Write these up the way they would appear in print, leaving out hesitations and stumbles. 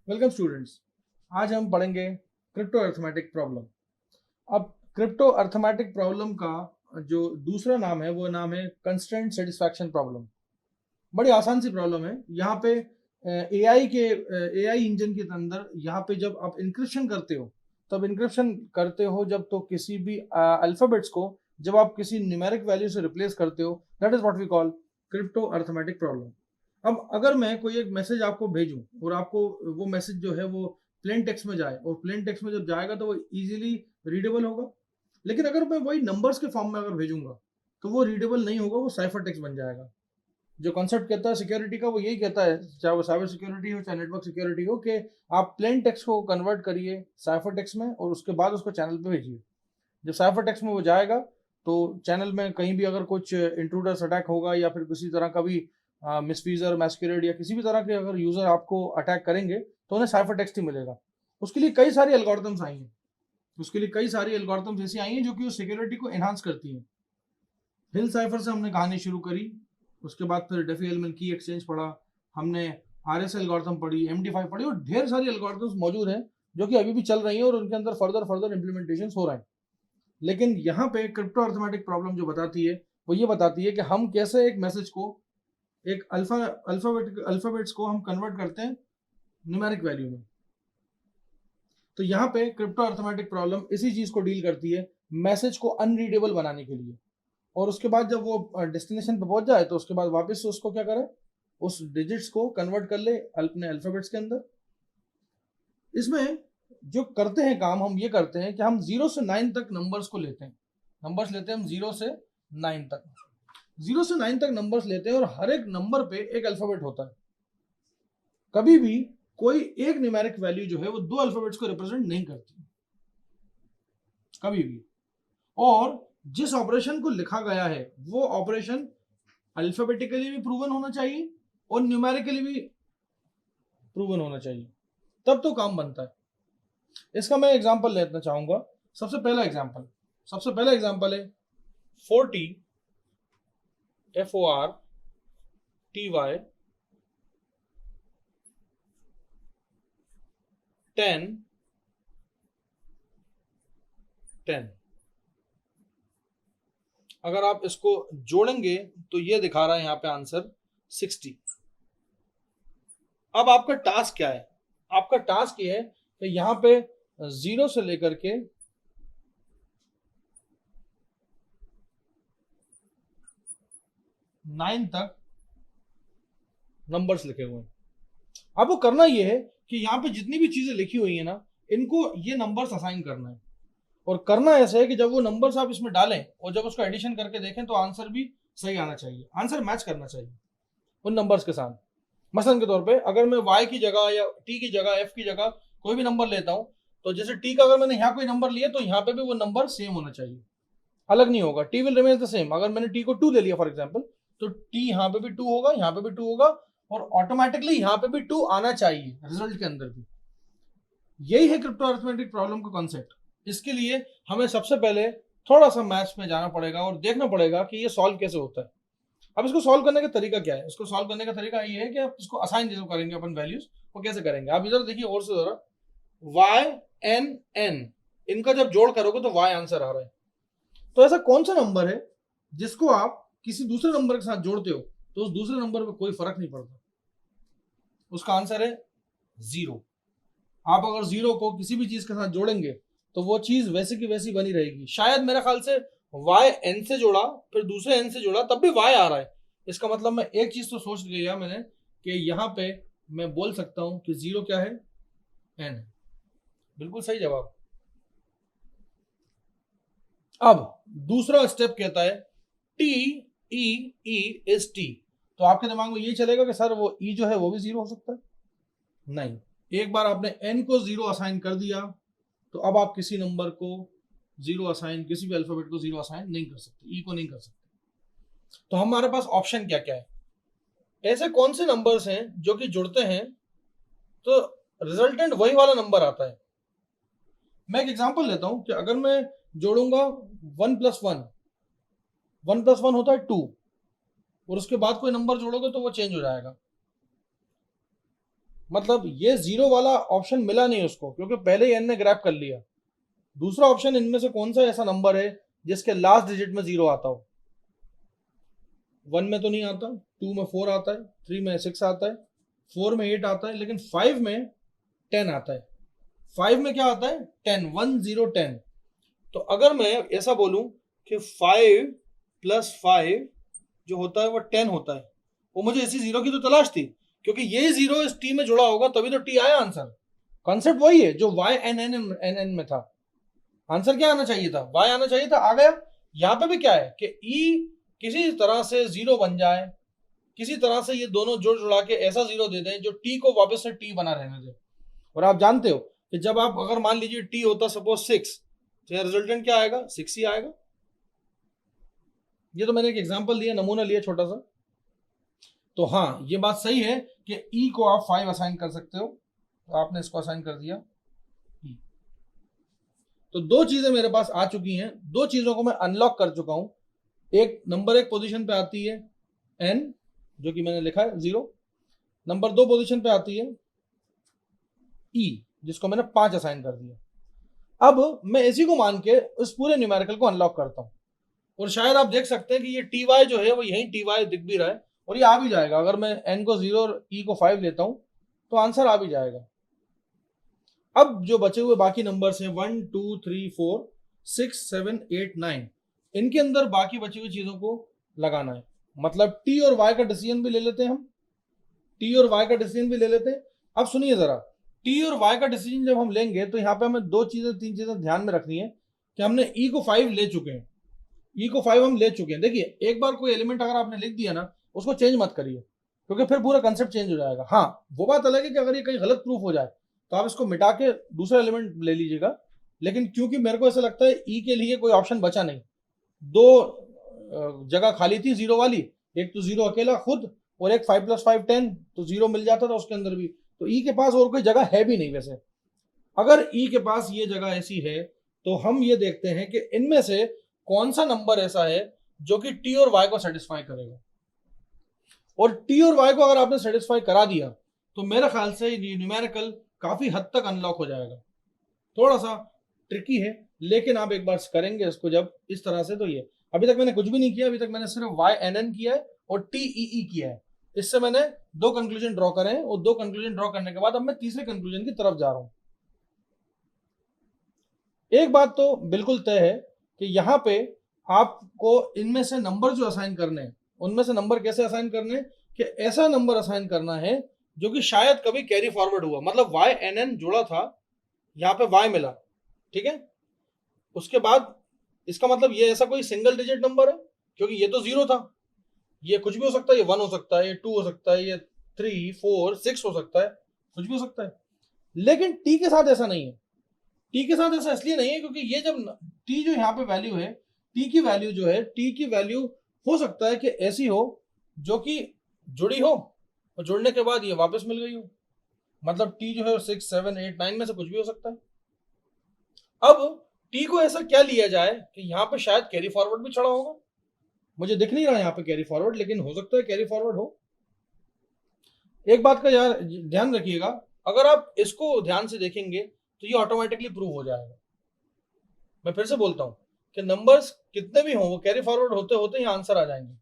Welcome students. आज हम पढ़ेंगे क्रिप्टो अर्थमेटिक प्रॉब्लम। अब क्रिप्टो अर्थमेटिक प्रॉब्लम का जो दूसरा नाम है वो नाम है कंस्ट्रेंट सेटिस्फैक्शन प्रॉब्लम। बड़ी आसान सी प्रॉब्लम है। यहाँ पे एआई इंजन के अंदर यहाँ पे जब आप इंक्रिप्शन करते हो तब इंक्रिप्शन करते हो जब तो किसी भी अल्फाबेट्स को जब आप किसी न्यूमेरिक वैल्यू से रिप्लेस करते हो, that is what we call crypto arithmetic problem. अब अगर मैं कोई एक मैसेज आपको भेजूं और आपको वो मैसेज जो है वो प्लेन टेक्स्ट में जाए और प्लेन टेक्स्ट में जब जाएगा तो वो इजीली रीडेबल होगा, लेकिन अगर मैं वही नंबर्स के फॉर्म में अगर भेजूंगा तो वो रीडेबल नहीं होगा, वो साइफर टेक्स्ट बन जाएगा। जो कॉन्सेप्ट कहता है सिक्योरिटी का वो यही कहता है, चाहे वो साइबर सिक्योरिटी हो चाहे नेटवर्क सिक्योरिटी हो, कि आप प्लेन टेक्स्ट को कन्वर्ट करिए साइफर टेक्स्ट में और उसके बाद उसको चैनल पे भेजिए। जब साइफर टेक्स्ट में वो जाएगा तो चैनल में कहीं भी अगर कुछ इंट्रूडर्स अटैक होगा या फिर किसी तरह का भी मिसफीजर मैस्कुरेड या किसी भी तरह के अगर यूजर आपको अटैक करेंगे तो उन्हें साइफर टेक्स्ट ही मिलेगा। उसके लिए कई सारी एल्गोरिथम्स आई हैं, उसके लिए कई सारी एल्गोरिथम्स ऐसी आई हैं जो कि उस सिक्योरिटी को एनहांस करती हैं। हिल साइफर से हमने कहानी शुरू करी, उसके बाद फिर डेफी एलिमेंट की एक्सचेंज पढ़ा, हमने आरएस एल्गोरिथम पढ़ी, MD5 पढ़ी, और ढेर सारी एल्गोरिथम्स मौजूद हैं जो कि अभी भी चल रही हैं और उनके अंदर फर्दर इम्प्लीमेंटेशन हो रहे हैं। लेकिन यहाँ पे क्रिप्टो अर्थमेटिक प्रॉब्लम जो बताती है वो ये बताती है कि हम कैसे एक मैसेज को एक अल्फाबेट्स को हम कन्वर्ट करते हैं न्यूमेरिक वैल्यू में। तो यहाँ पे क्रिप्टो अर्थमेटिक प्रॉब्लम इसी चीज को डील करती है, मैसेज को अनरीडेबल बनाने के लिए। और उसके बाद जब वो डेस्टिनेशन पे पहुंच जाए तो उसके बाद वापस से उसको क्या करे, उस डिजिट्स को कन्वर्ट कर ले अपने अल्फाबेट्स के अंदर। इसमें जो करते हैं काम हम ये करते हैं कि हम 0 से 9 तक नंबर्स को लेते हैं, नंबर्स लेते हैं हम 0 से 9 तक, 0 से 9 तक नंबर्स लेते हैं और हर एक नंबर पे एक अल्फाबेट होता है। कभी भी कोई एक न्यूमेरिक वैल्यू जो है वो दो अल्फाबेट्स को रिप्रेजेंट नहीं करती कभी भी। और जिस ऑपरेशन को लिखा गया है वो ऑपरेशन अल्फाबेटिकली भी प्रूवन होना चाहिए और न्यूमेरिकली भी प्रूवन होना चाहिए, तब तो काम बनता है। इसका मैं एग्जांपल लेना चाहूंगा। सबसे पहला एग्जांपल है 40 FORTY 10 10। अगर आप इसको जोड़ेंगे तो ये दिखा रहा है यहाँ पे आंसर 60। अब आपका टास्क क्या है? आपका टास्क ये है कि यहाँ पे 0 से लेकर के 9 तक नंबर्स लिखे हुए हैं। अब वो करना ये है कि यहाँ पे जितनी भी चीजें लिखी हुई है ना, इनको ये नंबर्स असाइन करना है। और करना ऐसे है कि जब वो नंबर्स आप इसमें डालें और जब उसको एडिशन करके देखें तो आंसर भी सही आना चाहिए, आंसर मैच करना चाहिए उन नंबर्स के साथ। मसलन के तौर पे अगर मैं y की जगह या t की जगह f की जगह कोई भी नंबर लेता हूं, तो जैसे t का अगर मैंने यहाँ कोई नंबर लिया तो यहाँ पे भी वो नंबर सेम होना चाहिए, अलग नहीं होगा। t will remain the same. अगर मैंने t को 2 ले लिया फॉर एग्जांपल, तो t यहाँ पे भी 2 होगा, यहाँ पे भी 2 होगा, और ऑटोमेटिकली यहाँ पे भी 2 आना चाहिए रिजल्ट के अंदर भी। यही है क्रिप्टो अरिथमेटिक प्रॉब्लम का कॉन्सेप्ट। इसके लिए हमें सबसे पहले थोड़ा सा मैथ्स में जाना पड़ेगा और देखना पड़ेगा कि ये सॉल्व कैसे होता है। अब इसको सॉल्व करने का तरीका क्या है? इसको सॉल्व करने का तरीका ये है कि आप इसको असाइन जैसे करेंगे अपन वैल्यूज, वो कैसे करेंगे आप इधर देखिए और से जरा, YNN इनका जब जोड़ करोगे तो Y आंसर आ रहा है। तो ऐसा कौन सा नंबर है जिसको आप किसी दूसरे नंबर के साथ जोड़ते हो तो उस दूसरे नंबर पर कोई फर्क नहीं पड़ता? उसका आंसर है 0। आप अगर 0 को किसी भी चीज के साथ जोड़ेंगे तो वो चीज वैसे की वैसी बनी रहेगी। शायद मेरे ख्याल से YN से जोड़ा फिर दूसरे N से जोड़ा तब भी Y आ रहा है। इसका मतलब मैं एक चीज तो सोच लिया मैंने कि यहाँ पे मैं बोल सकता हूं कि 0 क्या है, N। बिल्कुल सही जवाब। अब दूसरा स्टेप कहता है TEE is T। तो आपके दिमाग में ये चलेगा कि सर वो E जो है वो भी 0 हो सकता है? नहीं, एक बार आपने N को 0 असाइन कर दिया तो अब आप किसी नंबर को 0 असाइन, किसी भी अल्फाबेट को 0 असाइन नहीं कर सकते, ई को नहीं कर सकते। तो हमारे पास ऑप्शन क्या क्या है? ऐसे कौन से नंबर्स हैं जो कि जुड़ते हैं तो रिजल्टेंट वही वाला नंबर आता है? मैं एक एग्जांपल लेता हूं कि अगर मैं जोड़ूंगा 1+1 होता है 2, और उसके बाद कोई नंबर जोड़ोगे तो वो चेंज हो जाएगा। मतलब ये जीरो वाला ऑप्शन मिला नहीं उसको, क्योंकि पहले ही एन ने ग्रैब कर लिया। दूसरा ऑप्शन इनमें से कौन सा ऐसा नंबर है जिसके लास्ट डिजिट में जीरो आता हो? 1 में तो नहीं आता, 2 में 4 आता है, 3 में 6 आता है, 4 में 8 आता है, लेकिन 5 में 10 आता है। 5 में क्या आता है? 10, 1 0 10। तो अगर मैं ऐसा बोलूं कि 5 + 5 जो होता है वो 10 होता है, वो मुझे इसी जीरो की तो तलाश थी, क्योंकि ये जीरो इस टी में जुड़ा होगा तभी तो टी आया आंसर। कॉन्सेप्ट वही है जो Y N N N N में था। आंसर क्या आना चाहिए था? वाई आना चाहिए था, आ गया। यहां पे भी क्या है कि ई किसी तरह से जीरो बन जाए, किसी तरह से ये दोनों जोड़ जुड़ा के ऐसा जीरो दे दें जो टी को वापस से टी बना रहने दे। और आप जानते हो कि जब आप अगर मान लीजिए टी होता सपोज 6, तो रिजल्टेंट क्या आएगा? 6 ही आएगा। ये तो मैंने एक एग्जांपल दिया, नमूना लिया छोटा सा। तो हाँ, ये बात सही है कि ई को आप 5 असाइन कर सकते हो, तो आपने इसको असाइन कर दिया। तो दो चीजें मेरे पास आ चुकी हैं, दो चीजों को मैं अनलॉक कर चुका हूं। एक नंबर 1 पोजीशन पे आती है एन, जो कि मैंने लिखा है 0। नंबर 2 पोजीशन पे आती है ई, जिसको मैंने 5 असाइन कर दिया। अब मैं इसी को मान के उस पूरे न्यूमेरिकल को अनलॉक करता हूं, और शायद आप देख सकते हैं कि ये टी वाई जो है वो यही टी वाई दिख भी रहा है, और ये आ भी जाएगा। अगर मैं एन को 0 और ई को 5 लेता हूं तो आंसर आ भी जाएगा। अब जो बचे हुए बाकी नंबर्स हैं 1 2 3 4 6 7 8 9, इनके अंदर बाकी बची हुई चीजों को लगाना है। मतलब टी और वाई का डिसीजन भी ले लेते हैं हम, टी और वाई का डिसीजन भी ले लेते हैं। अब सुनिए जरा, टी और वाई का डिसीजन जब हम लेंगे तो यहाँ पे हमें दो चीजें तीन चीजें ध्यान में रखनी है कि हमने ई को 5 ले चुके हैं, ई को 5 हम ले चुके हैं। देखिए, एक बार कोई एलिमेंट अगर आपने लिख दिया ना, उसको चेंज मत करिए, क्योंकि फिर पूरा कंसेप्ट चेंज हो जाएगा। हाँ, वो बात अलग है कि अगर ये कहीं गलत प्रूफ हो जाए तो आप इसको मिटा के दूसरा एलिमेंट ले लीजिएगा। लेकिन क्योंकि मेरे को ऐसा लगता है ई के लिए कोई ऑप्शन बचा नहीं, दो जगह खाली थी जीरो वाली, एक तो जीरो अकेला खुद, और एक 5 + 5 10, तो जीरो मिल जाता था उसके अंदर भी। तो ई के पास और कोई जगह है भी नहीं। वैसे अगर ई के पास ये जगह ऐसी है तो हम ये देखते हैं कि इनमें से कौन सा नंबर ऐसा है जो कि टी और वाई को सेटिस्फाई करेगा। और टी और वाई को अगर आपने सेटिस्फाई करा दिया तो मेरे ख्याल से ये न्यूमेरिकल काफी हद तक अनलॉक हो जाएगा। थोड़ा सा ट्रिकी है, लेकिन आप एक बार करेंगे इसको जब इस तरह से, तो ये अभी तक मैंने कुछ भी नहीं किया। अभी तक मैंने सिर्फ वाई एन एन किया है और टी ई ई किया है। इससे मैंने दो कंक्लूजन ड्रॉ करे हैं, और दो कंक्लूजन ड्रॉ करने के बाद अब मैं तीसरे कंक्लूजन की तरफ जा रहा हूं। एक बात तो बिल्कुल तय है कि यहाँ पे आपको इनमें से नंबर जो असाइन करने हैं, उनमें से नंबर कैसे असाइन करने हैं कि ऐसा नंबर असाइन करना है जो कि शायद कभी कैरी फॉरवर्ड हुआ। मतलब वाई एन एन जुड़ा था, यहाँ पे वाई मिला, ठीक है। उसके बाद इसका मतलब ये ऐसा कोई सिंगल डिजिट नंबर है, क्योंकि ये तो जीरो था। ये कुछ भी हो सकता है, ये 1 हो सकता है, ये 2 हो सकता है, ये 3 4 6 हो सकता है, कुछ भी हो सकता है। लेकिन टी के साथ ऐसा नहीं है। टी के साथ ऐसा इसलिए नहीं है क्योंकि ये जब टी जो यहाँ पे वैल्यू है, टी की वैल्यू जो है, टी की वैल्यू हो सकता है कि ऐसी हो जो कि जुड़ी हो, और जुड़ने के बाद ये वापस मिल गई हो। मतलब टी जो है 6 7 8 9 में से कुछ भी हो सकता है। अब टी को ऐसा क्या लिया जाए कि यहाँ पे शायद कैरी फॉरवर्ड भी चढ़ा होगा। मुझे दिख नहीं रहा यहाँ पे कैरी फॉरवर्ड, लेकिन हो सकता है कैरी फॉरवर्ड हो। एक बात का यार ध्यान रखिएगा, अगर आप इसको ध्यान से देखेंगे तो ये ऑटोमेटिकली प्रूव हो जाएगा। मैं फिर से बोलता हूं कि नंबर्स कितने भी हों, वो कैरी फॉरवर्ड होते होते ही आंसर आ जाएंगे।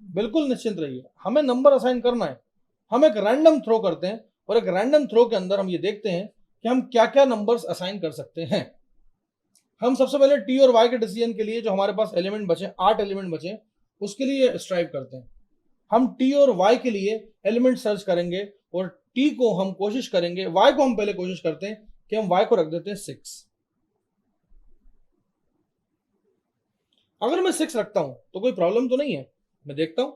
बिल्कुल निश्चिंत रहिए, हमें नंबर असाइन करना है। हम एक रैंडम थ्रो करते हैं, और एक रैंडम थ्रो के अंदर हम ये देखते हैं कि हम क्या क्या नंबर्स असाइन कर सकते हैं। हम सबसे पहले टी और वाई के डिसीजन के लिए जो हमारे पास एलिमेंट बचे, 8 एलिमेंट बचे, उसके लिए स्ट्राइव करते हैं। हम टी और वाई के लिए एलिमेंट सर्च करेंगे, और टी को हम कोशिश करेंगे, वाई को हम पहले कोशिश करते हैं कि हम वाई को रख देते हैं 6। अगर मैं 6 रखता हूं तो कोई प्रॉब्लम तो नहीं है। मैं देखता हूं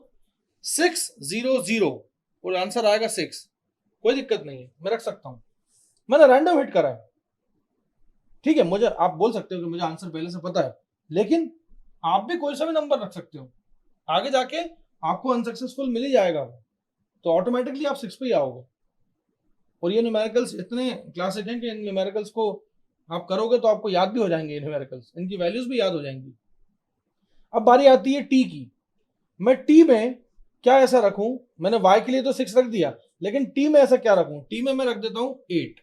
6 0 0 और आंसर आएगा 6, कोई दिक्कत नहीं है, मैं रख सकता हूं। मैंने रैंडम हिट करा है, ठीक है। मुझे आप बोल सकते हो कि मुझे आंसर पहले से पता है, लेकिन आप भी कोई सा भी नंबर रख सकते हो। आगे जाके आपको अनसक्सेसफुल मिल ही जाएगा, तो ऑटोमेटिकली आप 6 पे ही आओगे। और ये न्यूमेरिकल्स इतने क्लासिक हैं कि इन न्यूमेरिकल्स को आप करोगे तो आपको याद भी हो जाएंगे, न्यूमेरिकल्स, इनकी वैल्यूज भी याद हो जाएंगी। अब बारी आती है टी की। मैं टी में क्या ऐसा रखूं? मैंने वाई के लिए तो 6 रख दिया, लेकिन टी में ऐसा क्या रखूं, टी में मैं रख देता हूं 8।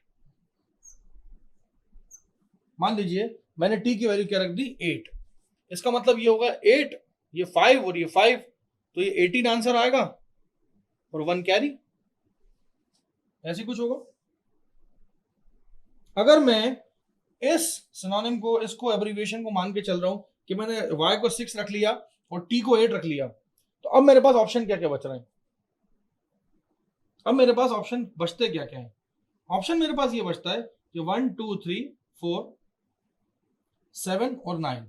मान लीजिए मैंने टी की वैल्यू क्या रख दी 8, इसका मतलब ये होगा 8, ये 5 और ये 5, तो ये 18 आंसर आएगा और 1 कैरी, ऐसे कुछ होगा। अगर मैं इस सिनोनिम को, इसको एब्रिविएशन को मान के चल रहा हूं कि मैंने y को 6 रख लिया और t को 8 रख लिया, तो अब मेरे पास ऑप्शन क्या क्या बच रहे हैं, अब मेरे पास ऑप्शन बचते क्या क्या है। ऑप्शन मेरे पास ये बचता है कि 1 2 3 4 7 और 9,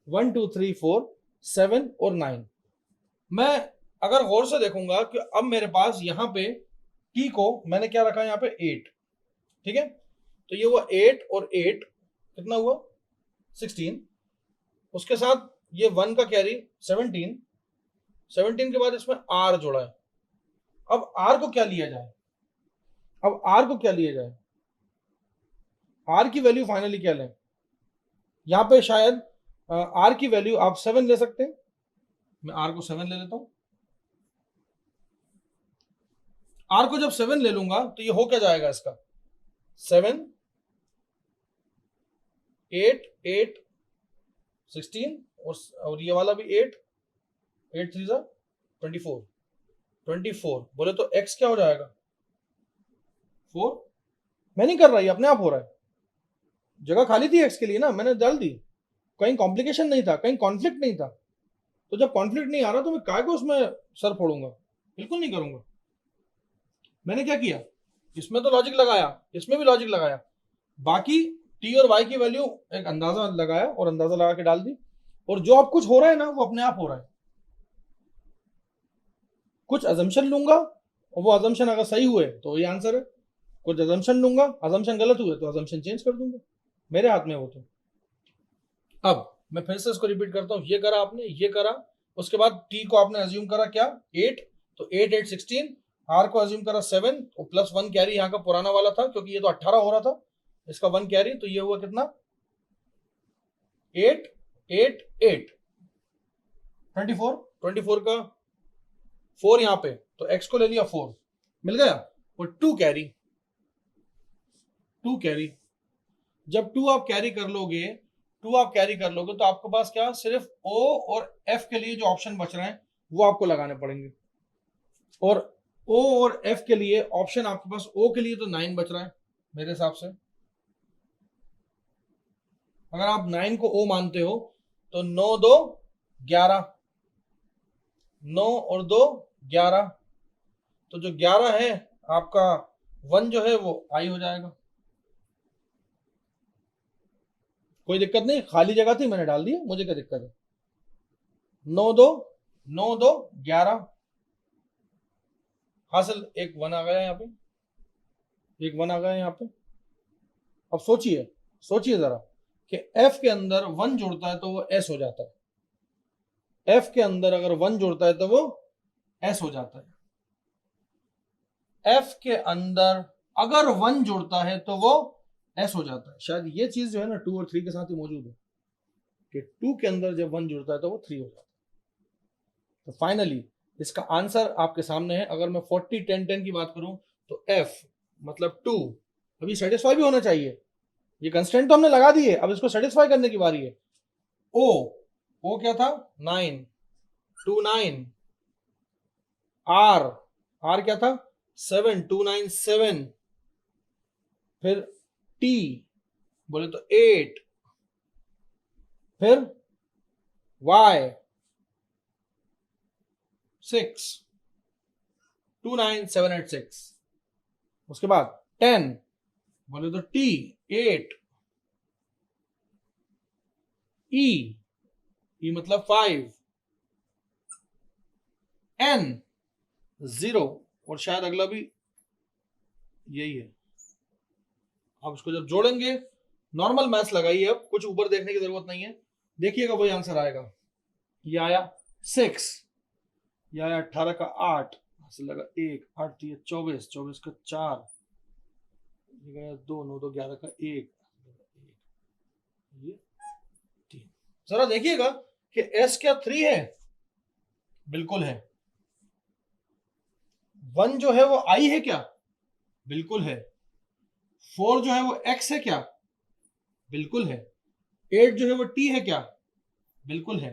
1 2 3 4 7 और 9। मैं अगर गौर से देखूंगा कि अब मेरे पास यहां पे t को मैंने क्या रखा है यहाँ पे 8, ठीक है, तो ये हुआ 8 और 8 कितना हुआ 16, उसके साथ ये 1 का कैरी 17, 17 के बाद इसमें r जोड़ा है। अब r को क्या लिया जाए, अब r को क्या लिया जाए, r की वैल्यू फाइनली क्या लें, यहां पे शायद r की वैल्यू आप 7 ले सकते हैं, मैं r को 7 ले लेता हूं। r को जब 7 ले लूंगा तो ये हो क्या जाएगा इसका 7 8 8 16 और ये वाला भी 8 8 3 24 24, बोले तो x क्या हो जाएगा 4। मैं नहीं कर रहा, ये अपने आप हो रहा है, जगह खाली थी x के लिए ना, मैंने डाल दी, कहीं कॉम्प्लिकेशन नहीं था, कहीं कॉन्फ्लिक्ट नहीं था। तो जब कॉन्फ्लिक्ट नहीं आ रहा तो मैं काय को उसमें सर फोड़ूंगा, बिल्कुल नहीं करूंगा। मैंने क्या किया, इसमें तो लॉजिक लगाया, इसमें भी लॉजिक लगाया, बाकी टी और वाई की वैल्यू एक अंदाजा लगाया और अंदाजा लगा के डाल दी, और जो अब कुछ हो रहा है ना वो अपने आप हो रहा है। कुछ अजम्पशन लूंगा और वो अजम्पशन अगर सही हुए तो ये आंसर है, कुछ अजम्पशन लूंगा, अजम्पशन गलत हुए तो अजम्पशन चेंज कर दूंगा, मेरे हाथ में वो। तो अब मैं फिर से इसको रिपीट करता हूं, ये करा आपने, ये करा, उसके बाद टी को आपने अज्यूम करा क्या 8, तो 8 8 16, आर को अज्यूम करा 7 और प्लस 1 कैरी यहाँ का पुराना वाला था क्योंकि ये तो 18 हो रहा था, इसका 1 कैरी, तो ये हुआ कितना 8 8 8 24, 24 का 4 यहाँ पे, तो x को ले लिया 4 मिल गया, और 2 कैरी, 2 कैरी, जब 2 आप कैरी कर लोगे, 2 आप कैरी कर लोगे तो आपके पास क्या सिर्फ O और F के लिए जो ऑप्शन बच रहे हैं वो आपको लगाने पड़ेंगे, और O और F के लिए ऑप्शन आपके पास O के लिए तो 9 बच रहा है मेरे हिसाब से। अगर आप 9 को O मानते हो तो 9 2 11, 9 और 2 11, तो जो 11 है आपका 1 जो है वो I हो जाएगा। कोई दिक्कत नहीं, खाली जगह थी मैंने डाल दी, मुझे क्या दिक्कत है। 9 2 9 2 11 हासिल, एक 1 आ गया यहाँ पे, एक 1 आ गया यहाँ पे। अब सोचिए, सोचिए जरा कि F के अंदर 1 जुड़ता है तो वो S हो जाता है, F के अंदर अगर 1 जुड़ता है तो वो S हो जाता है, F के अंदर अगर 1 जुड़ता है तो वो S हो जाता है। शायद ये चीज जो है ना 2 और 3 के साथ ही मौजूद है कि 2 के अंदर जब 1 जुड़ता है तो वो 3 हो जाता है। तो फाइनली इसका आंसर आपके सामने है। अगर मैं 40 10 10 की बात करूं तो F मतलब 2 अभी सेटिस्फाई भी होना चाहिए, ये कंस्टेंट तो हमने लगा दिए, अब इसको सेटिस्फाई करने की बारी है। ओ क्या था 9 2 9, आर क्या था 7 2 9 7, फिर टी बोले तो 8, फिर वाई 6 2 9 7 8 6, उसके बाद 10 बोले तो टी 8, ई मतलब 5, एन 0, और शायद अगला भी यही है। आप इसको जब जोड़ेंगे, नॉर्मल मैथ्स लगाइए, अब कुछ ऊपर देखने की जरूरत नहीं है, देखिएगा वही आंसर आएगा। ये आया 6, ये आया 18 का 8, लगा 1 8 दिए 24, 24 का 4, ये गया 2 9 2 11 का 1, ये 3। जरा देखिएगा कि S क्या 3 है, बिल्कुल है। 1 जो है वो i है क्या? बिल्कुल है। 4 जो है वो x है क्या? बिल्कुल है। 8 जो है वो t है क्या? बिल्कुल है।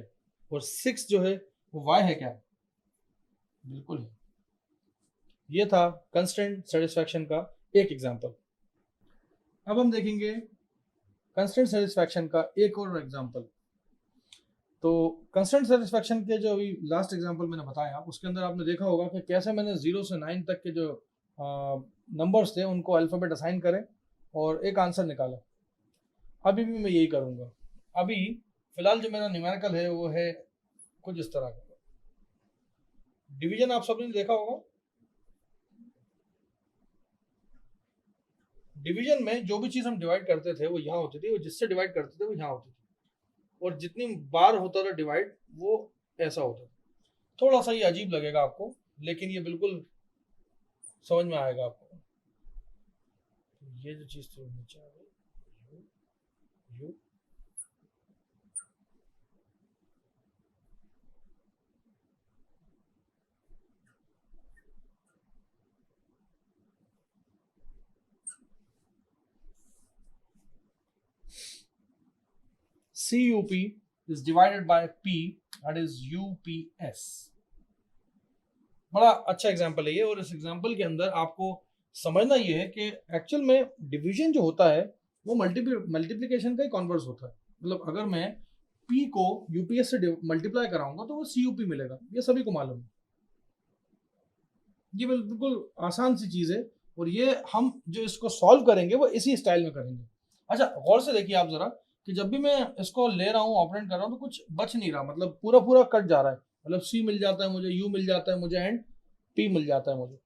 और 6 जो है वो y है क्या? बिल्कुल है। ये था कंस्ट्रेंट सेटिस्फैक्शन का एक एग्जांपल। अब हम देखेंगे कंस्ट्रेंट सेटिस्फैक्शन का एक और एग्जांपल। तो कंस्ट्रेंट सेटिस्फैक्शन के जो अभी लास्ट एग्जांपल मैंने बताया उसके अंदर आपने देखा होगा कि कैसे मैंने 0 से 9 तक के जो नंबर्स थे उनको अल्फ़ाबेट असाइन करें और एक आंसर निकाला। अभी भी मैं यही करूँगा। अभी फिलहाल जो मेरा न्यूमेरिकल है वो है कुछ इस तरह का। डिवीजन आप सबने देखा होगा। डिवीजन में जो भी चीज़ हम डिवाइड करते थे वो यहाँ होती थी और जिससे डिवाइड करते थे वो यहाँ होती थी, और जितनी बार होता था डिवाइड वो ऐसा होता था। थोड़ा सा ये अजीब लगेगा आपको, लेकिन ये बिल्कुल समझ में आएगा आपको। ये जो चीज़ थी नीचे आ गई, you CUP is divided by P, that is UPS। बड़ा अच्छा एग्जाम्पल है ये, और इस एग्जाम्पल के अंदर आपको समझना ये है कि एक्चुअल में डिवीजन जो होता है वो मल्टीप्लिकेशन का ही कॉन्वर्स होता है। मतलब अगर मैं P को UPS से मल्टीप्लाई कराऊंगा तो वो CUP मिलेगा, ये सभी को मालूम है। ये बिल्कुल आसान सी चीज़ है, और ये हम जो इसको सॉल्व करेंगे वो इसी स्टाइल में करेंगे। अच्छा, गौर से देखिए आप जरा कि जब भी मैं इसको ले रहा हूँ ऑपरेट कर रहा हूँ तो कुछ बच नहीं रहा, मतलब पूरा पूरा कट जा रहा है। मतलब C मिल जाता है मुझे, U मिल जाता है मुझे, एंड P मिल जाता है मुझे,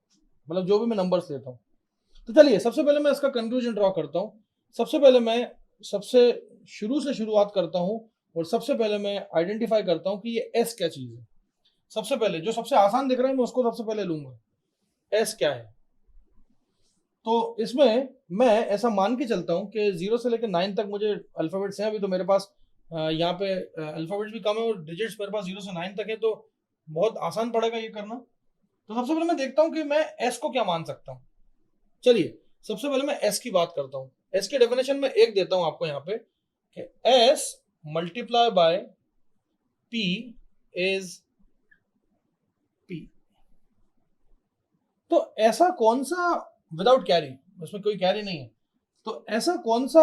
मतलब जो भी मैं नंबर्स लेता हूँ। तो चलिए सबसे पहले मैं इसका कंक्लूजन ड्रॉ करता हूँ। सबसे पहले मैं सबसे शुरू से शुरुआत करता हूँ और सबसे पहले मैं आइडेंटिफाई करता हूँ कि ये S क्या चीज़ है। सबसे पहले जो सबसे आसान दिख रहा है मैं उसको सबसे पहले लूंगा। S क्या है? तो इसमें मैं ऐसा मान के चलता हूँ कि 0 से लेकर 9 तक मुझे अल्फ़ाबेट्स हैं। अभी तो मेरे पास यहाँ पे अल्फ़ाबेट्स भी कम है और डिजिट्स मेरे पास 0 से 9 तक है, तो बहुत आसान पड़ेगा ये करना। तो सबसे पहले मैं देखता हूँ कि मैं एस को क्या मान सकता हूँ। चलिए सबसे पहले मैं एस की बात करता हूँ। एस की डेफिनेशन में एक देता हूँ आपको यहाँ पे कि S multiply by P is P. तो ऐसा कौन सा, विदाउट कैरी, उसमें कोई कैरी नहीं है, तो ऐसा कौन सा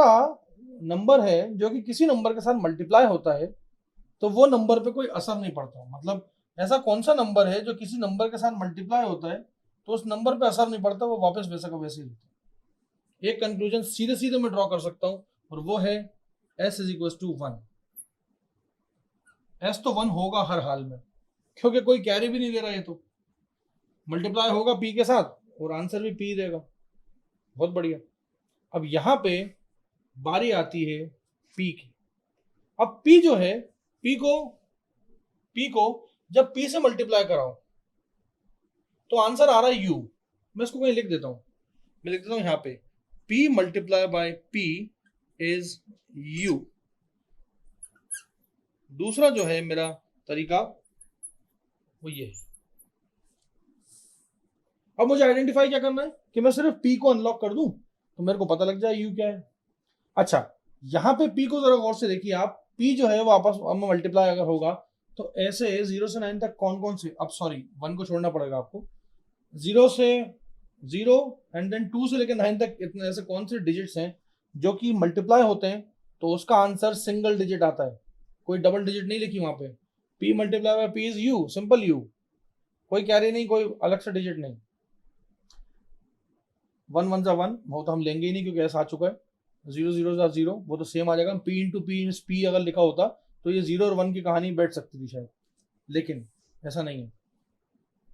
नंबर है जो कि किसी नंबर के साथ मल्टीप्लाई होता है तो वो नंबर पे कोई असर नहीं पड़ता? मतलब ऐसा कौन सा नंबर है जो किसी नंबर के साथ मल्टीप्लाई होता है तो उस नंबर पे असर नहीं पड़ता, वो वापस वैसा का वैसे ही रहता है। एक कंक्लूजन सीधे सीधे मैं ड्रॉ कर सकता हूं और वो है s is equal to 1। S तो 1 होगा हर हाल में, क्योंकि कोई कैरी भी नहीं दे रहा है, तो मल्टीप्लाई होगा पी के साथ और आंसर भी पी देगा। बहुत बढ़िया। अब यहाँ पे बारी आती है पी की। अब पी जो है, पी को जब पी से मल्टीप्लाई कराओ तो आंसर आ रहा है यू। मैं इसको कहीं लिख देता हूं, मैं लिख देता हूं यहाँ पे P multiply by P is you. दूसरा जो है मेरा तरीका वो ये है। अब मुझे आइडेंटिफाई क्या करना है कि मैं सिर्फ पी को अनलॉक कर दूं तो मेरे को पता लग जाए यू क्या है। अच्छा, यहाँ पे पी को जरा गौर से देखिए आप। पी जो है वो आपस में मल्टीप्लाई अगर होगा तो ऐसे 0 से 9 तक कौन कौन से, अब सॉरी 1 को छोड़ना पड़ेगा आपको। 0 से 0 एंड देन 2 से लेकर 9 तक इतने ऐसे कौन से डिजिट्स हैं जो कि मल्टीप्लाई होते हैं तो उसका आंसर सिंगल डिजिट आता है। कोई डबल डिजिट नहीं लिखी वहां पे। P multiply by P is you, simple you, कोई कैरी नहीं, कोई अलग से डिजिट नहीं। 1 1 1 वो तो हम लेंगे ही नहीं क्योंकि ऐसा आ चुका है। 0 0 0 वो तो सेम आ जाएगा। पी इंटू पी अगर लिखा होता तो ये 0 और 1 की कहानी बैठ सकती थी शायद, लेकिन ऐसा नहीं है।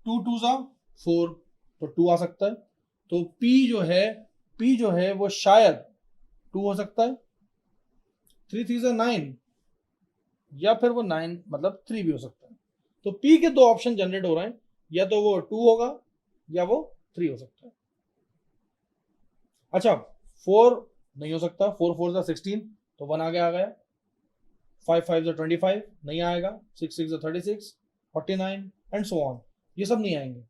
2 2 4 तो 2 आ सकता है। तो पी जो है वो शायद 2 हो सकता है। 3 3 9 या फिर वो 9 मतलब 3 भी हो सकता है। तो पी के दो ऑप्शन जनरेट हो रहे हैं, या तो वो 2 होगा या वो 3 हो सकता है। अच्छा, 4 नहीं हो सकता। 4 4 16 तो 1 आगे आ गया। 5 5 25 नहीं आएगा। 6 6 36 49 एंड सो ऑन, ये सब नहीं आएंगे।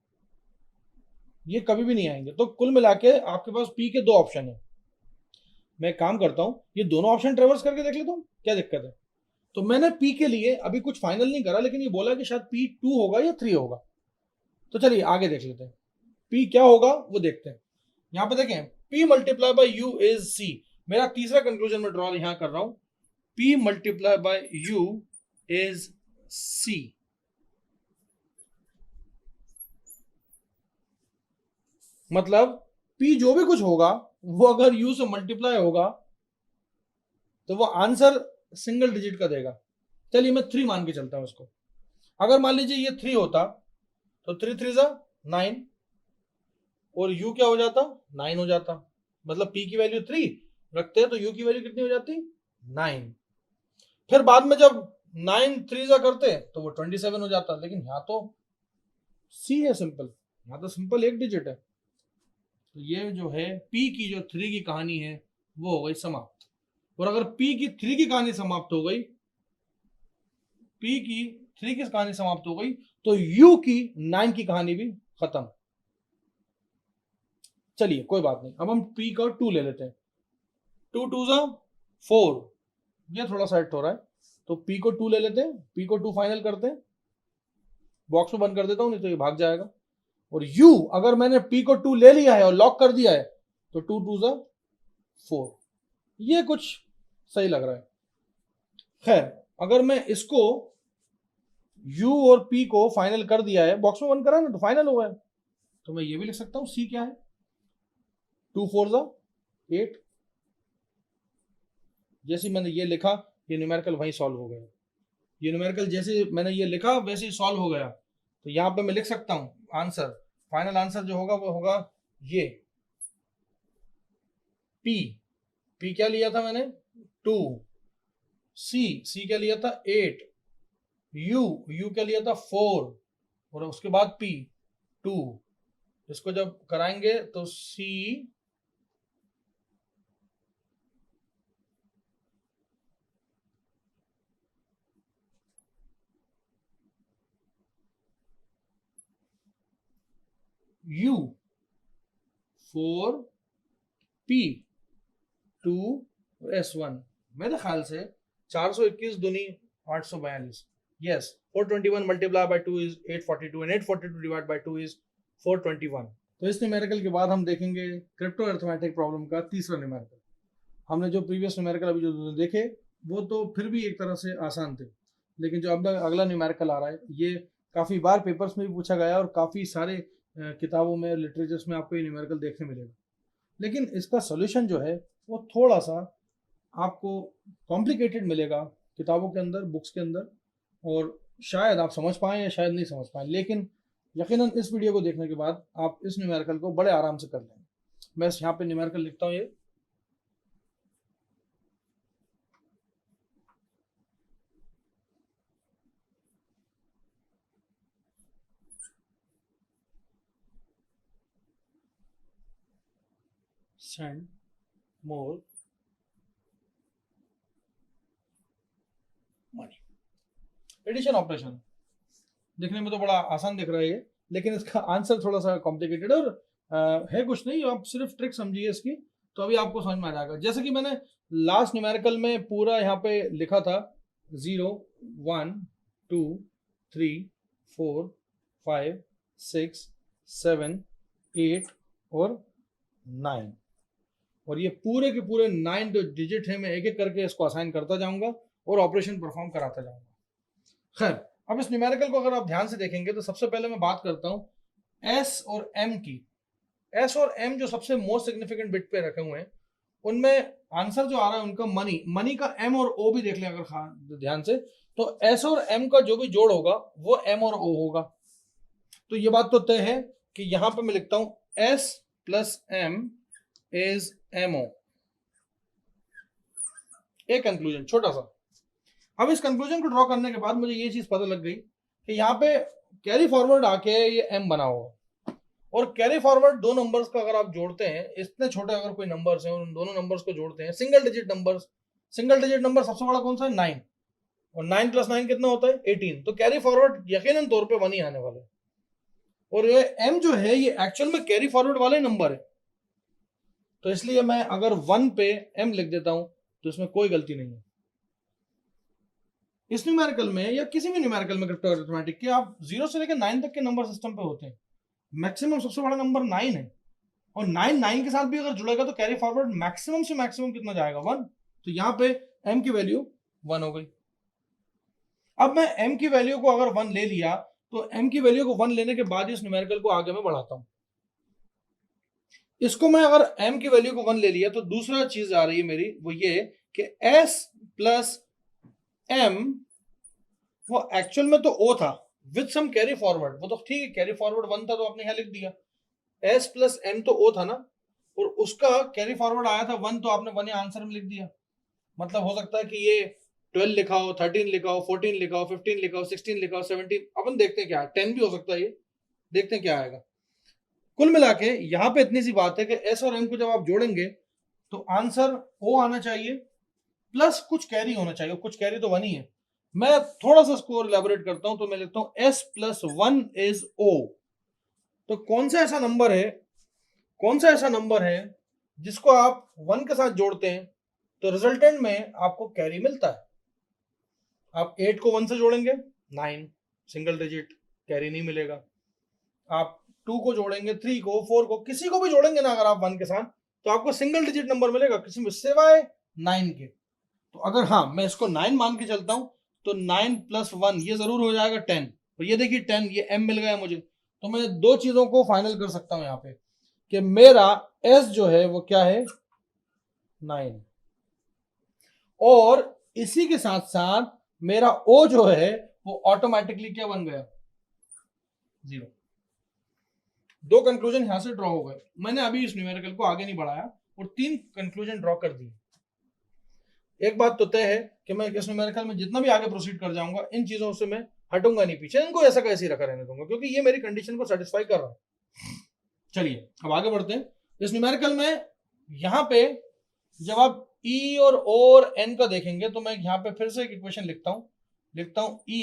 ये कभी भी नहीं आएंगे। तो कुल मिला के आपके पास पी के दो ऑप्शन है। मैं एक काम करता हूं, ये दोनों ऑप्शन ट्रेवर्स करके देख लेता हूं, क्या दिक्कत है। तो मैंने पी के लिए अभी कुछ फाइनल नहीं करा, लेकिन ये बोला कि शायद पी 2 होगा या 3 होगा। तो चलिए आगे देख लेते हैं पी क्या होगा वो देखते हैं। यहां पे देखें P multiply by U is C. मेरा तीसरा कंक्लूजन मैं ड्रॉ यहां कर रहा हूं, P multiply by U is C. मतलब पी जो भी कुछ होगा वो अगर यू से मल्टीप्लाई होगा तो वो आंसर सिंगल डिजिट का देगा। चलिए मैं 3 मान के चलता हूं उसको। अगर मान लीजिए ये 3 होता तो 3 3 जा 9 और u क्या हो जाता 9 हो जाता। मतलब p की वैल्यू 3 रखते हैं तो u की वैल्यू कितनी हो जाती 9। फिर बाद में जब 9 3 जा करते तो वो 27 हो जाता। लेकिन यहाँ तो c है सिंपल, यहाँ तो सिंपल एक डिजिट है। तो ये जो है p की जो 3 की कहानी है वो हो गई समाप्त। और अगर p की 3 की कहानी समाप्त हो गई, p की 3 की कहानी समाप्त हो गई तो u की 9 की कहानी भी खत्म। चलिए कोई बात नहीं, अब हम p का 2 ले लेते हैं। 2 2 जा 4, ये थोड़ा सा हट हो रहा है तो p को 2 ले लेते हैं, p को 2 फाइनल करते हैं। बॉक्स में बंद कर देता हूं नहीं तो ये भाग जाएगा। और u अगर मैंने p को 2 ले लिया है और लॉक कर दिया है तो 2 2 जा 4। ये कुछ सही लग रहा है। खैर अगर मैं इसको u और p को फाइनल कर दिया है, बॉक्स में बंद करा ना तो फाइनल हो गया, तो मैं ये भी लिख सकता हूं c क्या है 2 4 जा 8। जैसे मैंने ये लिखा ये न्यूमेरिकल वहीं सॉल्व हो गया। ये न्यूमेरिकल जैसे मैंने ये लिखा वैसे ही सॉल्व हो गया। तो यहाँ पे मैं लिख सकता हूँ आंसर, फाइनल आंसर जो होगा वो होगा ये P। P क्या लिया था मैंने 2, C क्या लिया था 8, U क्या लिया था 4 और उसके बाद P 2। इसको जब कराएंगे तो C U 4 P 2 और S1। मेरे ख्याल से 421 दूनी 842। Yes 421 multiply by 2 is 842 and 842 divide by 2 is 421। तो इस न्यूमेरिकल के बाद हम देखेंगे क्रिप्टो अरिथमेटिक प्रॉब्लम का तीसरा न्यूमेरिकल। हमने जो प्रीवियस न्यूमेरिकल अभी जो देखे वो तो फिर भी एक तरह से आसान थे, लेकिन जो अब अगला न्यूमेरिकल आ रहा है ये काफ़ी बार पेपर्स में भी पूछा गया और काफ़ी सारे किताबों में लिटरेचर्स में आपको ये न्यूमेरिकल देखने मिलेगा। लेकिन इसका सोल्यूशन जो है वो थोड़ा सा आपको कॉम्प्लिकेटेड मिलेगा किताबों के अंदर, बुक्स के अंदर, और शायद आप समझ पाएँ या शायद नहीं समझ पाएँ। लेकिन यकीनन इस वीडियो को देखने के बाद आप इस न्यूमेरिकल को बड़े आराम से कर लेंगे। मैं यहाँ पे न्यूमेरिकल लिखता हूँ ये send more money। Addition operation दिखने में तो बड़ा आसान दिख रहा है ये, लेकिन इसका आंसर थोड़ा सा कॉम्प्लिकेटेड है और है कुछ नहीं, आप सिर्फ ट्रिक समझिए इसकी तो अभी आपको समझ में आ जाएगा। जैसे कि मैंने लास्ट न्यूमेरिकल में पूरा यहाँ पे लिखा था 0 1 2 3 4 5 6 7 8 और 9, और ये पूरे के पूरे 9 जो डिजिट है मैं एक एक करके इसको असाइन करता जाऊंगा और ऑपरेशन परफॉर्म कराता जाऊंगा। खैर अब इस न्यूमेरिकल को अगर आप ध्यान से देखेंगे तो सबसे पहले मैं बात करता हूं S और M की। S और M जो सबसे मोस्ट सिग्निफिकेंट बिट पे रखे हुए हैं उनमें आंसर जो आ रहा है उनका मनी का M और O भी देख लें अगर ध्यान से, तो S और M का जो भी जोड़ होगा वो M और O होगा। तो ये बात तो तय है कि यहां पे मैं लिखता हूं S plus M is MO। एक कंक्लूजन छोटा सा। अब इस कंक्लूजन को ड्रॉ करने के बाद मुझे ये चीज पता लग गई कि यहाँ पे कैरी फॉरवर्ड आके ये M बना होगा, और कैरी फॉरवर्ड दो नंबर्स का अगर आप जोड़ते हैं, इतने छोटे अगर कोई नंबर्स हैं और उन दोनों नंबर्स को जोड़ते हैं, सिंगल डिजिट नंबर सबसे बड़ा कौन सा है 9, और 9 + 9 कितना होता है 18। तो कैरी फॉरवर्ड यकीनन तौर पे 1 ही आने वाला है। और ये m जो है ये एक्चुअल में कैरी फॉरवर्ड वाले नंबर है, तो इसलिए मैं अगर 1 पे m लिख देता हूं तो इसमें कोई गलती नहीं है। इस न्यूमेरिकल में या किसी भी न्यूमेरिकल में क्रिप्टो अरिथमेटिक के आप 0 से लेकर 9 तक के नंबर सिस्टम पे होते हैं, मैक्सिमम सबसे बड़ा नंबर 9 है, और 9 के साथ भी अगर जुड़ेगा तो कैरी फॉरवर्ड मैक्सिमम से मैक्सिमम कितना जाएगा 1, तो यहां पे m की वैल्यू 1 हो गई। अब मैं m की वैल्यू को अगर 1 ले लिया तो m की वैल्यू को 1 लेने के बाद इस न्यूमेरिकल को आगे मैं बढ़ाता हूं। इसको मैं अगर m की वैल्यू को 1 ले लिया तो दूसरा चीज आ रही है मेरी, वो ये कि s प्लस m वो एक्चुअल में तो o था विद सम कैरी फॉरवर्ड, वो तो ठीक है, कैरी फॉरवर्ड 1 था तो आपने यहां लिख दिया। s प्लस m तो o था ना, और उसका कैरी फॉरवर्ड आया था 1, तो आपने 1 आंसर में लिख दिया। मतलब हो सकता है कि ये 12 लिखा हो, 13 लिखा हो, 14 लिखा हो, 15 लिखा हो, 16 लिखा हो, 17, अपन देखते हैं क्या है, 10 भी हो सकता है, ये देखते हैं क्या आएगा। कुल मिला के यहां पे इतनी सी बात है कि s और m को जब आप जोड़ेंगे तो आंसर o आना चाहिए प्लस कुछ कैरी होना चाहिए, कुछ कैरी तो 1 ही है। मैं थोड़ा सा स्कोर इलेबोरेट करता हूं, तो मैं लिखता हूं s प्लस 1 इज o। तो कौन सा ऐसा नंबर है जिसको आप 1 के साथ जोड़ते हैं तो रिजल्टेंट में आपको कैरी मिलता है। आप 8 को 1 से जोड़ेंगे 9, सिंगल डिजिट, कैरी नहीं मिलेगा। आप 2 को जोड़ेंगे, 3 को, 4 को, किसी को भी जोड़ेंगे ना अगर आप 1 के साथ तो आपको सिंगल डिजिट नंबर मिलेगा, किसी में सिवाय 9 के। तो अगर हाँ मैं इसको 9 मान के चलता हूं तो 9 प्लस 1 ये जरूर हो जाएगा 10। तो ये देखिए 10, ये m मिल गया मुझे, तो मैं दो चीजों को फाइनल कर सकता हूं यहाँ पे कि मेरा s जो है वो क्या है 9, और इसी के साथ साथ मेरा o जो है वो ऑटोमेटिकली क्या बन गया 0। दो कंक्लूजन यहां से ड्रॉ हो गए। मैंने अभी इस न्यूमेरिकल को आगे नहीं बढ़ाया और 3 कंक्लूजन ड्रॉ कर दिए। एक बात तो तय है कि मैं इस न्यूमेरिकल में जितना भी आगे प्रोसीड कर जाऊंगा इन चीजों से मैं हटूंगा नहीं पीछे, इनको ऐसा कैसे ही रखा रहने दूंगा क्योंकि ये मेरी कंडीशन को सेटिस्फाई कर रहा है। चलिए अब आगे बढ़ते हैं। इस न्यूमेरिकल में यहां पे जब आप e और o और n का देखेंगे तो मैं यहां पे फिर से एक इक्वेशन लिखता हूं e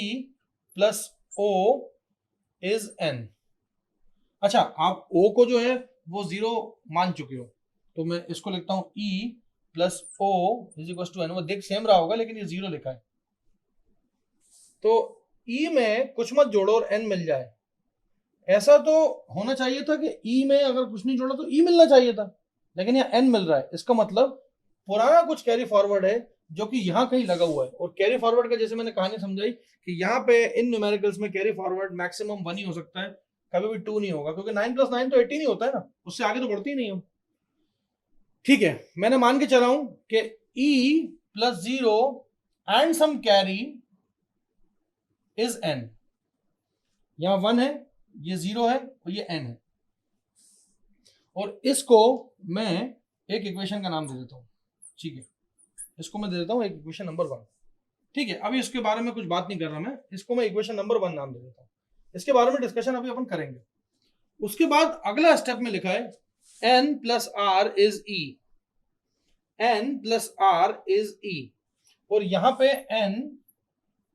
plus o is n। अच्छा, आप o को जो है वो 0 मान चुके हो, तो मैं इसको लिखता हूं e plus o is equal to n। वो देख सेम रहा होगा लेकिन ये 0 लिखा है, तो e में कुछ मत जोड़ो और n मिल जाए। ऐसा तो होना चाहिए था कि e में अगर कुछ नहीं जोड़ा तो e मिलना चाहिए था, लेकिन यहाँ n मिल रहा है। इसका मतलब पुराना कुछ कैरी फॉरवर्ड है जो कि यहाँ कहीं लगा हुआ है। और कैरी फॉरवर्ड का जैसे मैंने कहानी समझाई कि यहाँ पे इन न्यूमेरिकल्स में कैरी फॉरवर्ड मैक्सिमम 1 ही हो सकता है, कभी भी 2 नहीं होगा, क्योंकि 9 प्लस 9 तो 18 ही होता है ना, उससे आगे तो बढ़ती ही नहीं हो। ठीक है, मैंने मान के चला हूं कि e plus 0 and some carry is n। यहां 1 है, ये 0 है और ये n है, और इसको मैं एक इक्वेशन का नाम दे देता हूं। ठीक है, इसको मैं दे देता हूं एक इक्वेशन नंबर 1। ठीक है, अभी इसके बारे में कुछ बात नहीं कर रहा मैं, इसको मैं इक्वेशन नंबर 1 नाम दे देता हूं। इसके बारे में डिस्कशन अभी अपन करेंगे। उसके बाद अगला स्टेप में लिखा है n plus R is e, n plus R is e, और यहां पे n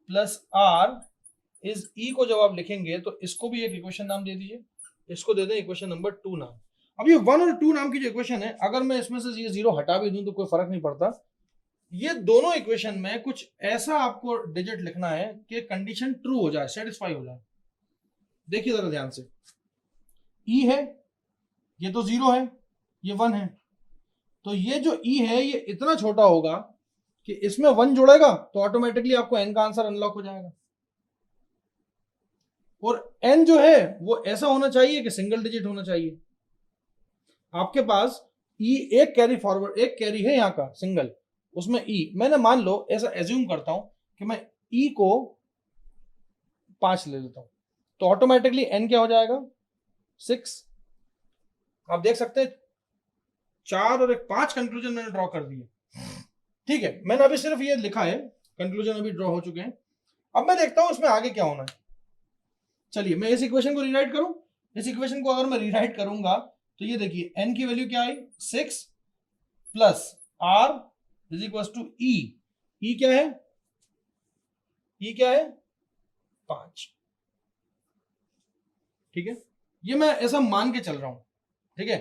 plus R is e को जब आप लिखेंगे तो इसको भी एक इक्वेशन नाम दे दीजिए, इसको दे दें इक्वेशन नंबर 2 नाम। अब ये 1 और 2 नाम की जो इक्वेशन है, अगर मैं इसमें से ये 0 हटा भी दूं तो कोई फर्क नहीं पड़ता। ये दोनों इक्वेशन में कुछ ऐसा आपको डिजिट लिखना है कि कंडीशन ट्रू हो जाए, सेटिस्फाई हो जाए। देखिए जरा ध्यान से, e है, ये तो 0 है, ये 1 है, तो ये जो e है ये इतना छोटा होगा कि इसमें 1 जोड़ेगा तो ऑटोमेटिकली आपको n का आंसर अनलॉक हो जाएगा। और n जो है वो ऐसा होना चाहिए कि सिंगल डिजिट होना चाहिए। आपके पास e एक कैरी फॉरवर्ड, एक कैरी है यहाँ का सिंगल, उसमें e मैंने मान लो ऐसा एज्यूम करता हूं कि मैं e को 5 ले लेता हूं, तो ऑटोमेटिकली n क्या हो जाएगा 6। आप देख सकते हैं 4 और एक 5 कंक्लूजन मैंने ड्रॉ कर दिए। ठीक है, मैंने अभी सिर्फ ये लिखा है, कंक्लूजन अभी ड्रॉ हो चुके हैं। अब मैं देखता हूं इसमें आगे क्या होना है। चलिए मैं इस इक्वेशन को रीराइट करूं। इस इक्वेशन को अगर मैं रीराइट करूंगा तो ये देखिए n की वैल्यू क्या आई 6 plus r is equal to e। e क्या है, e क्या है 5। ठीक है, ये मैं ऐसा मान के चल रहा हूं, ठीक है।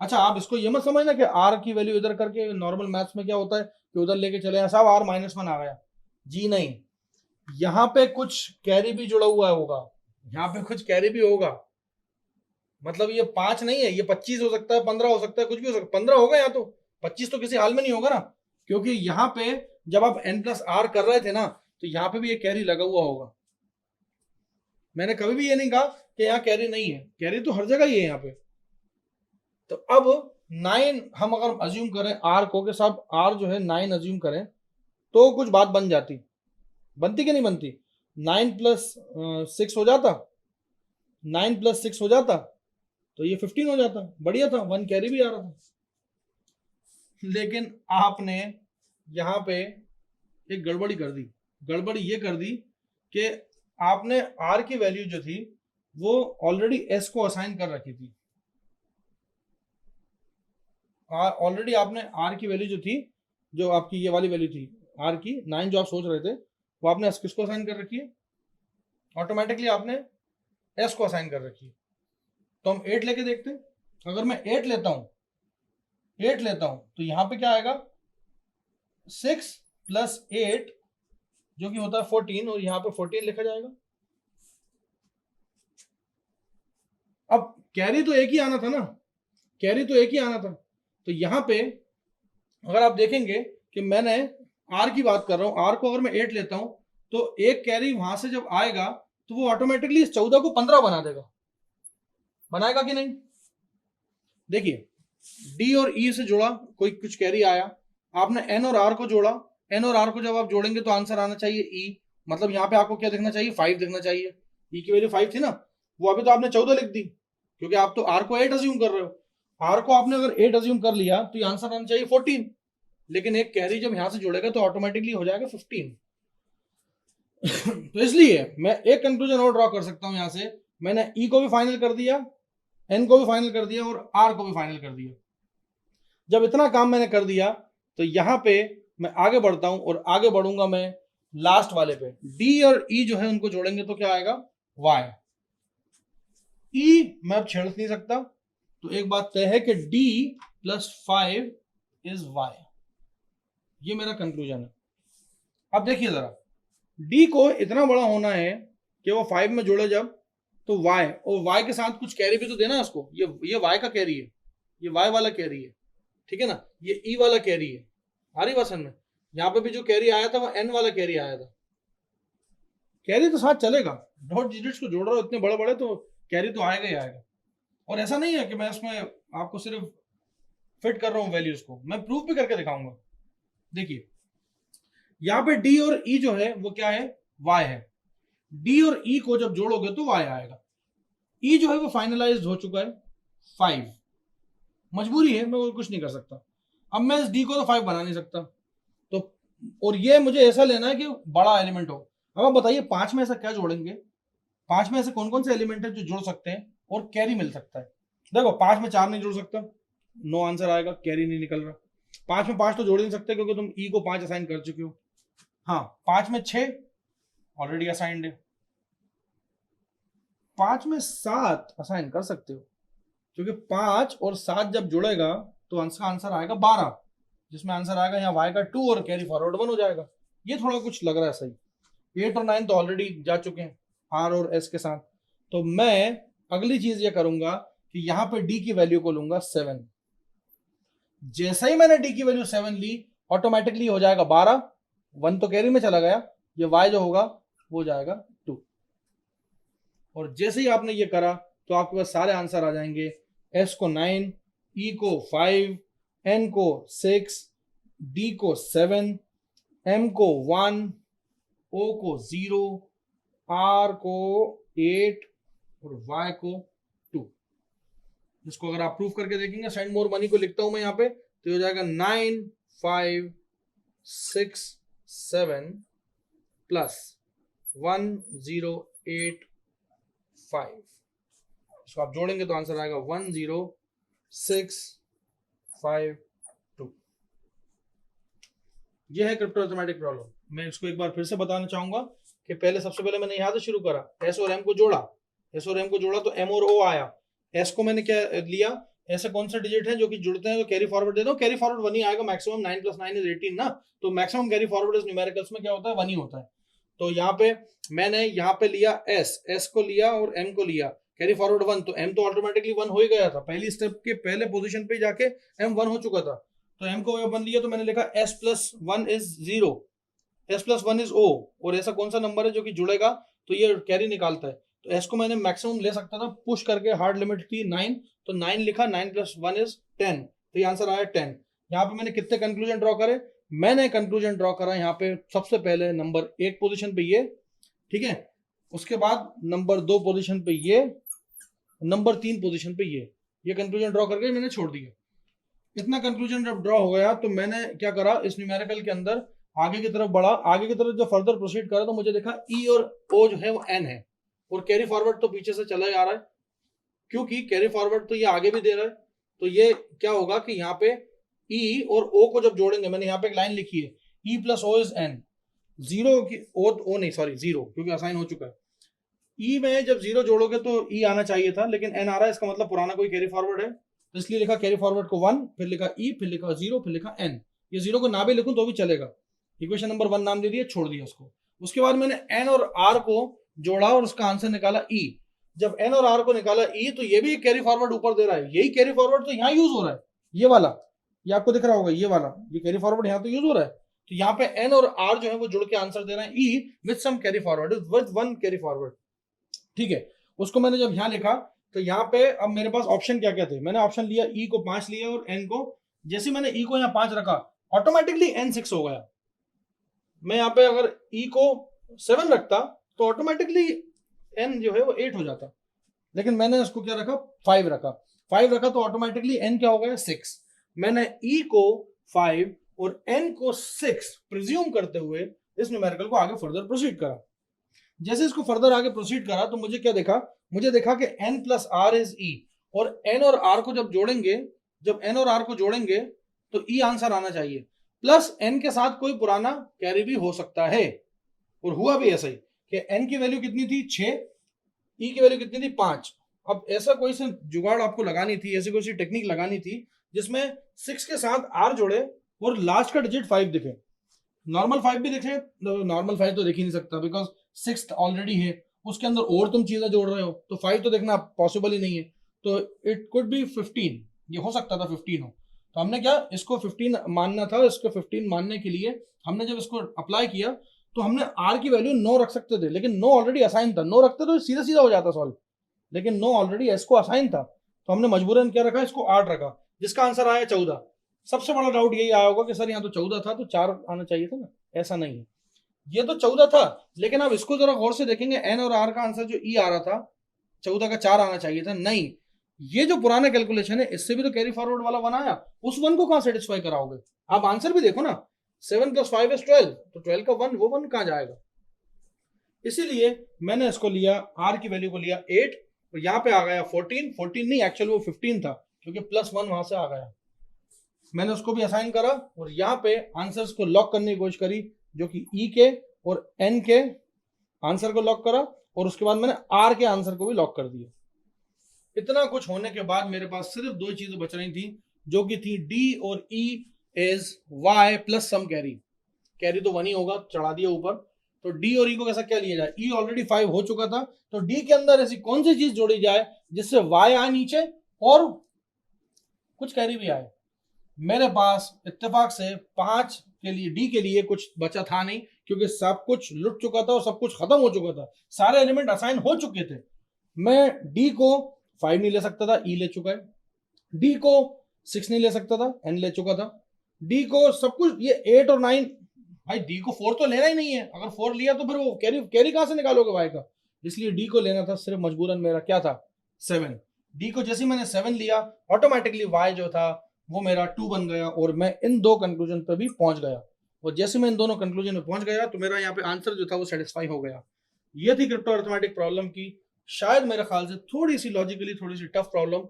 अच्छा, आप इसको ये मत समझना कि आर की वैल्यू इधर करके, नॉर्मल मैथ्स में क्या होता है कि उधर लेके चले साहब आर -1 आ गया, जी नहीं, यहाँ पे कुछ कैरी भी जुड़ा हुआ होगा, यहाँ पे कुछ कैरी भी होगा, मतलब ये 5 नहीं है, ये 25 हो सकता है, 15 हो सकता है, कुछ भी हो सकता है, 15 होगा यहाँ तो, 25 तो किसी हाल में नहीं होगा ना, क्योंकि यहाँ पे जब आप n+r कर रहे थे ना, तो यहाँ पे भी ये कैरी लगा हुआ होगा। मैंने कभी भी ये नहीं कहा कि यहाँ कैरी नहीं है, कैरी तो हर जगह ही है यहाँ पे। तो अब 9 हम अगर अज्यूम करें r को, के साथ r जो है 9 अज्यूम करें, तो कुछ बात बन जाती, बनती कि नहीं बनती? 9 + 6 हो जाता, 9 + 6 हो जाता, तो ये 15 हो जाता, बढ़िया था, 1 कैरी भी आ रहा था। लेकिन आपने यहाँ पे एक गड़बड़ी कर दी, गड़बड़ी ये कर दी कि आपने r की वैल्यू जो थी वो ऑलरेडी s को असाइन कर रखी थी, ऑलरेडी आपने r की वैल्यू जो थी, जो आपकी ये वाली वैल्यू थी r की 9 जो आप सोच रहे थे, वो आपने किसको असाइन कर रखी है? ऑटोमेटिकली आपने s को असाइन कर रखी है। तो हम 8 लेके देखते हैं, अगर मैं 8 लेता हूं, 8 लेता हूं तो यहां पे क्या आएगा? 6 + 8 जो कि होता है 14, और यहाँ पे 14 लिखा जाएगा। अब कैरी तो एक ही आना था ना, कैरी तो एक ही आना था, तो यहाँ पे अगर आप देखेंगे कि मैंने r की बात कर रहा हूँ, r को अगर मैं 8 लेता हूँ तो एक कैरी वहां से जब आएगा तो वो ऑटोमेटिकली इस 14 को 15 बना देगा, बनाएगा कि नहीं? देखिए, d और e से जुड़ा कोई कुछ कैरी आया, आपने n और r को जोड़ा, n और r को जब आप जोड़ेंगे तो आंसर आना चाहिए e, मतलब यहाँ पे आपको क्या दिखना चाहिए? 5 दिखना चाहिए। e की वैल्यू 5 थी ना, वो अभी तो आपने 14 लिख दी, क्योंकि आप तो r को 8 अज्यूम कर रहे हो। r को आपने अगर 8 अज्यूम कर लिया तो ये आंसर आना चाहिए 14, लेकिन एक कैरी जब यहां से जुड़ेगा तो ऑटोमेटिकली हो जाएगा 15। तो इसलिए मैं एक कंक्लूजन और ड्रॉ कर सकता हूं, यहां से मैंने ई को भी फाइनल कर दिया, एन को भी फाइनल कर दिया, और आर को भी फाइनल कर दिया। जब इतना काम मैंने कर दिया तो यहां पे मैं आगे बढ़ता हूं, और आगे बढ़ूंगा मैं लास्ट वाले पे, डी और ई जो है उनको जोड़ेंगे तो क्या आएगा? वाई। ई मैं अब छेड़ नहीं सकता, तो एक बात तय है कि d + 5 इज y, ये मेरा कंक्लूजन है। अब देखिए जरा, d को इतना बड़ा होना है कि वो 5 में जुड़े जब, तो y, और y के साथ कुछ कैरी भी तो देना है उसको, ये y का कैरी है, ये y वाला कैरी है, ठीक है ना, ये e वाला कैरी है, आ रही बात समझ में? यहाँ पे भी जो कैरी आया था वो n वाला कैरी आया था, कैरी तो साथ चलेगा, डॉट डिजिट्स को जोड़ रहा हूं इतने बड़े बड़े, तो कैरी तो आएगा ही आएगा। और ऐसा नहीं है कि मैं इसमें आपको सिर्फ फिट कर रहा हूं वैल्यूज को, मैं प्रूफ भी करके दिखाऊंगा। देखिए, यहाँ पे d और e जो है वो क्या है? y है। d और e को जब जोड़ोगे तो y आएगा। e जो है वो फाइनलाइज्ड हो चुका है 5, मजबूरी है, मैं कुछ नहीं कर सकता। अब मैं इस d को तो 5 बना नहीं सकता, तो और ये मुझे ऐसा लेना है कि बड़ा एलिमेंट हो। अब आप बताइए 5 में ऐसा क्या जोड़ेंगे? 5 में ऐसे कौन कौन से एलिमेंट है जो जोड़ सकते हैं और कैरी मिल सकता है? देखो, 5 में 4 नहीं जोड़ सकता, नो आंसर आएगा, कैरी नहीं निकल रहा। 5 में 5 तो जोड़ नहीं सकते क्योंकि तुम e को 5 असाइन कर चुके हो। हाँ, 5 में 6 ऑलरेडी असाइंड है। 5 में 7 असाइन कर सकते हो, क्योंकि 5 और 7 जब जुड़ेगा तो आंसर आएगा 12, जिसमें आंसर आएगा यहाँ y का 2 और कैरी फॉरवर्ड 1 हो जाएगा। ये थोड़ा कुछ लग रहा है सही। 8 और 9 तो ऑलरेडी जा चुके हैं r और s के साथ, तो मैं अगली चीज ये करूंगा कि यहाँ पे d की वैल्यू को लूंगा 7। जैसे ही मैंने d की वैल्यू 7 ली, ऑटोमेटिकली हो जाएगा 12, 1 तो कैरी में चला गया, ये y जो होगा वो जाएगा 2। और जैसे ही आपने ये करा तो आपके पास सारे आंसर आ जाएंगे, s को 9, e को 5, n को 6, d को 7, m को 1, o को 0, r को 8 और y को 2। इसको अगर आप प्रूफ करके देखेंगे, सेंड मोर मनी को लिखता हूं मैं यहाँ पे, तो हो जाएगा 9 5 6 7 प्लस 1 0 8 5। इसको आप जोड़ेंगे तो आंसर आएगा 1 0 6 5 2। यह है क्रिप्टो अरिथमेटिक प्रॉब्लम। मैं इसको एक बार फिर से बताना चाहूंगा कि पहले सबसे पहले मैंने यहां से शुरू करा, एस और एम को जोड़ा, एस और एम को जोड़ा तो एम और ओ आया, एस को मैंने क्या लिया, ऐसे कौन सा डिजिट है जो कि जुड़ते हैं तो कैरी फॉरवर्ड दे दो, कैरी फॉरवर्ड 1 ही आएगा, मैक्सिमम 9 + 9 = 18 ना, तो मैक्सिमम कैरी फॉरवर्ड इस न्यूमेरिकल्स में क्या होता है, 1 ही होता है। तो यहाँ पे मैंने यहाँ पे लिया एस को लिया और एम को लिया, कैरी फॉरवर्ड 1, तो एम तो ऑटोमेटिकली 1 हो ही गया था, पहली स्टेप के पहले पोजीशन पे जाके एम 1 हो चुका था, तो एम को 1 लिया, तो मैंने लिखा s + 1 = 0, s + 1 = o, और ऐसा कौन सा नंबर है जो कि जुड़ेगा तो ये कैरी निकालता है, तो s को मैंने मैक्सिमम ले सकता था, पुश करके हार्ड लिमिट थी 9, तो 9 लिखा, 9 + 1 = 10, तो ये आंसर आया 10। यहाँ पे मैंने कितने कंक्लूजन ड्रॉ करे, मैंने कंक्लूजन ड्रॉ करा यहाँ पे सबसे पहले नंबर 1 पोजीशन पे ये, ठीक है, उसके बाद नंबर 2 पोजीशन पे ये, नंबर 3 पोजीशन पे ये कंक्लूजन ड्रॉ करके मैंने छोड़ दिया। इतना कंक्लूजन जब ड्रॉ हो गया तो मैंने क्या करा, इस न्यूमेरिकल के अंदर आगे की तरफ बढ़ा, आगे की तरफ जो फर्दर प्रोसीड करा तो मुझे देखा ई और ओ जो है वो एन है, और कैरी फॉरवर्ड तो पीछे से चला ही आ रहा है, क्योंकि कैरी फॉरवर्ड तो ये आगे भी दे रहा है, तो ये क्या होगा कि यहाँ पे ई और ओ को जब जोड़ेंगे, मैंने यहाँ पे एक लाइन लिखी है, ई + o = n, जीरो की ओ नहीं सॉरी जीरो, क्योंकि असाइन हो चुका है, ई में जब जीरो जोड़ोगे तो ई आना चाहिए था, लेकिन एन आ रहा है, इसका मतलब पुराना कोई कैरी फॉरवर्ड है, तो इसलिए लिखा कैरी फॉरवर्ड को 1, फिर लिखा ई, फिर लिखा 0, फिर लिखा एन, ये 0 को ना भी लिखूं तो भी चलेगा, इक्वेशन नंबर 1 नाम दे दिया, छोड़ दिया उसको। उसके बाद मैंने एन और आर को जोड़ा और उसका आंसर निकाला ई, जब एन और आर को निकाला ई, तो ये भी कैरी फॉरवर्ड ऊपर दे रहा है, यही कैरी फॉरवर्ड तो यहाँ यूज हो रहा है, ये वाला, ये आपको दिख रहा होगा, ये वाला, ये कैरी फॉरवर्ड यहाँ तो यूज हो रहा है, तो यहाँ पे एन और आर जो है वो जुड़ के आंसर दे रहे हैं E with some carry forward, with 1 carry forward, ठीक है। उसको मैंने जब यहाँ लिखा तो यहाँ पे अब मेरे पास ऑप्शन क्या क्या थे, मैंने ऑप्शन लिया ई को 5 लिया और एन को, जैसे मैंने ई को यहाँ 5 रखा, ऑटोमेटिकली एन 6 हो गया। मैं यहाँ पे अगर ई को 7 रखता तो ऑटोमेटिकली एन जो है वो 8 हो जाता, लेकिन मैंने उसको क्या रखा, 5 रखा, 5 रखा तो ऑटोमेटिकली एन क्या हो गया, 6। मैंने ई को 5 और एन को 6 प्रिज्यूम करते हुए इस न्यूमेरिकल को आगे फर्दर प्रोसीड करा। जैसे इसको फर्दर आगे प्रोसीड करा तो मुझे क्या देखा, मुझे देखा कि n + r = e, और n और r को जब जोड़ेंगे, जब n और r को जोड़ेंगे तो e आंसर आना चाहिए, प्लस n के साथ कोई पुराना कैरी भी हो सकता है, और हुआ भी ऐसा ही कि n की वैल्यू कितनी थी 6, e की वैल्यू कितनी थी 5। अब ऐसा कोई से जुगाड़ आपको लगानी थी, ऐसी कोई सी टेक्निक लगानी थी जिसमें 6 के साथ r जोड़े और लास्ट का डिजिट 5 दिखे, नॉर्मल 5 भी दिखे, नॉर्मल 5 तो दिख ही नहीं सकता बिकॉज 6 ऑलरेडी है, उसके अंदर और तुम चीजें जोड़ रहे हो तो 5 तो देखना पॉसिबल ही नहीं है, तो इट कुड बी 15, ये हो सकता था 15 हो, तो हमने क्या इसको 15 मानना था, इसको 15 मानने के लिए हमने जब इसको अप्लाई किया तो हमने आर की वैल्यू 9 रख सकते थे, लेकिन 9 ऑलरेडी असाइन था, 9 रखते तो सीधा सीधा हो जाता सॉल्व, लेकिन 9 ऑलरेडी एस को असाइन था, तो हमने मजबूरन क्या रखा, इसको 8 रखा, जिसका आंसर आया 14। सबसे बड़ा डाउट यही आया होगा कि सर यहाँ तो 14 था तो 4 आना चाहिए था ना, ऐसा नहीं है, ये तो 14 था, लेकिन आप इसको जरा गौर से देखेंगे, एन और आर का आंसर जो ई आ रहा था 14 का 4 आना चाहिए था, नहीं, ये जो पुराना कैलकुलेशन है इससे भी तो कैरी फॉरवर्ड वाला 1 आया, उस 1 को कहां सेटिस्फाई कराओगे, आप आंसर भी देखो ना, 7 + 5 = 12, तो 12 का 1, वो 1 कहां जाएगा, इसीलिए मैंने इसको लिया, आर की वैल्यू को लिया 8, और यहाँ पे आ गया 14, 14 नहीं एक्चुअल वो 15 था, क्योंकि +1 वहां से आ गया, मैंने उसको भी असाइन करा और यहाँ पे आंसर्स को लॉक करने की कोशिश करी, जो कि ई के और एन के आंसर को लॉक करा, और उसके बाद मैंने आर के आंसर को भी लॉक कर दिया। इतना कुछ होने के बाद मेरे पास सिर्फ 2 चीजें बच रही थी, जो कि थी डी और E is Y plus some carry, carry तो 1 ही होगा, चढ़ा दिया ऊपर, तो डी और ई को कैसा क्या लिया जाए, ई ऑलरेडी 5 हो चुका था, तो डी के अंदर ऐसी कौन सी चीज जोड़ी जाए जिससे वाई आए नीचे और कुछ कैरी भी आए। मेरे पास इत्तेफाक से 5 के लिए, डी के लिए कुछ बचा था नहीं, क्योंकि सब कुछ लुट चुका था और सब कुछ खत्म हो चुका था, सारे एलिमेंट असाइन हो चुके थे। मैं डी को 5 नहीं ले सकता था, ई ले चुका है, डी को 6 नहीं ले सकता था, एन ले चुका था, डी को सब कुछ, ये 8 और 9, भाई डी को 4 तो लेना ही नहीं है, अगर 4 लिया तो फिर वो कैरी कहां से निकालोगे वाई का, इसलिए डी को लेना था, सिर्फ मजबूरन मेरा क्या था 7। डी को जैसे मैंने 7 लिया, ऑटोमेटिकली वाई जो था वो मेरा 2 बन गया, और मैं इन 2 कंक्लूजन पर भी पहुंच गया, और जैसे मैं इन दोनों कंक्लूजन में पहुंच गया तो मेरा यहाँ पे आंसर जो था वो सेटिस्फाई हो गया। ये थी क्रिप्टो अरिथमेटिक प्रॉब्लम की, शायद मेरे ख्याल से थोड़ी सी लॉजिकली थोड़ी सी टफ प्रॉब्लम,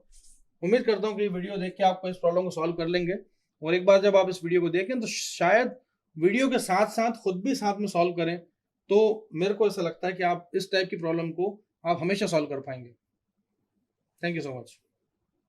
उम्मीद करता हूँ कि ये वीडियो देख के आप इस प्रॉब्लम को सॉल्व कर लेंगे, और एक बार जब आप इस वीडियो को देखें तो शायद वीडियो के साथ साथ खुद भी साथ में सॉल्व करें, तो मेरे को ऐसा लगता है कि आप इस टाइप की प्रॉब्लम को आप हमेशा सॉल्व कर पाएंगे। Thank you so much.